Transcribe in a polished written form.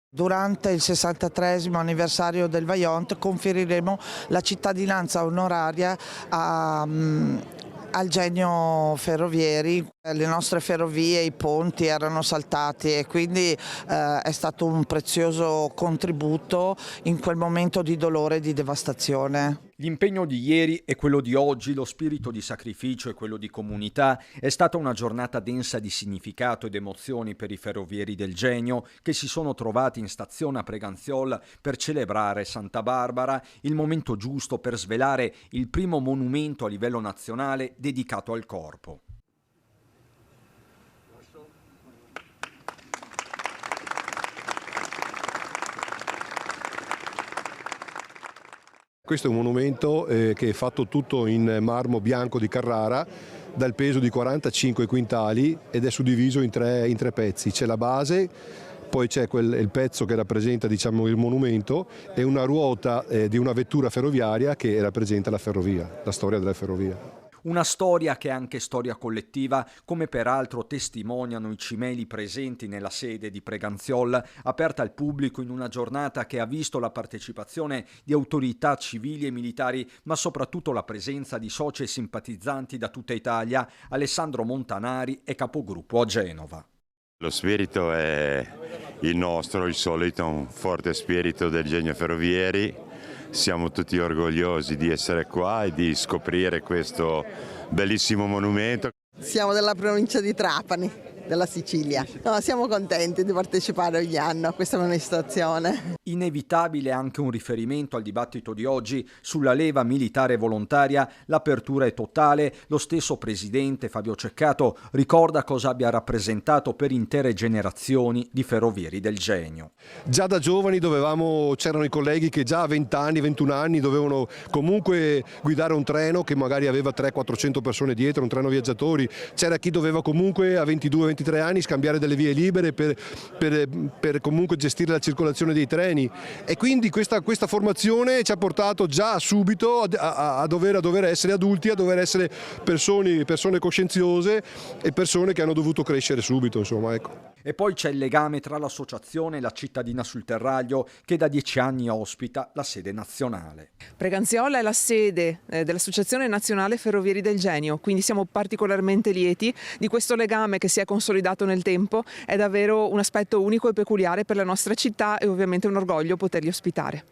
Durante il 63esimo anniversario del Vajont conferiremo la cittadinanza onoraria al Genio Ferrovieri. Le nostre ferrovie, i ponti erano saltati e quindi è stato un prezioso contributo in quel momento di dolore e di devastazione. L'impegno di ieri e quello di oggi, lo spirito di sacrificio e quello di comunità, è stata una giornata densa di significato ed emozioni per i ferrovieri del Genio che si sono trovati in stazione a Preganziol per celebrare Santa Barbara, il momento giusto per svelare il primo monumento a livello nazionale dedicato al corpo. Questo è un monumento che è fatto tutto in marmo bianco di Carrara, dal peso di 45 quintali ed è suddiviso in tre pezzi. C'è la base, poi c'è il pezzo che rappresenta, diciamo, il monumento e una ruota di una vettura ferroviaria che rappresenta la ferrovia, la storia della ferrovia. Una storia che è anche storia collettiva, come peraltro testimoniano i cimeli presenti nella sede di Preganziol, aperta al pubblico in una giornata che ha visto la partecipazione di autorità civili e militari, ma soprattutto la presenza di soci e simpatizzanti da tutta Italia. Alessandro Montanari è capogruppo a Genova. Lo spirito è il nostro, il solito, un forte spirito del Genio Ferrovieri. Siamo tutti orgogliosi di essere qua e di scoprire questo bellissimo monumento. Siamo della provincia di Trapani, della Sicilia. No, siamo contenti di partecipare ogni anno a questa manifestazione. Inevitabile anche un riferimento al dibattito di oggi sulla leva militare volontaria. L'apertura è totale. Lo stesso presidente Fabio Ceccato ricorda cosa abbia rappresentato per intere generazioni di ferrovieri del Genio. Già da giovani c'erano i colleghi che già a 20 anni, 21 anni dovevano comunque guidare un treno che magari aveva 300-400 persone dietro, un treno viaggiatori. C'era chi doveva comunque a 22-23 anni scambiare delle vie libere per comunque gestire la circolazione dei treni. E quindi questa formazione ci ha portato già subito a dover essere adulti, a dover essere persone coscienziose e persone che hanno dovuto crescere subito, insomma, ecco. E poi c'è il legame tra l'associazione e la cittadina sul Terraglio che da 10 anni ospita la sede nazionale. Preganziol è la sede dell'Associazione Nazionale Ferrovieri del Genio, quindi siamo particolarmente lieti di questo legame che si è consolidato nel tempo. È davvero un aspetto unico e peculiare per la nostra città e ovviamente un orgoglio poterli ospitare.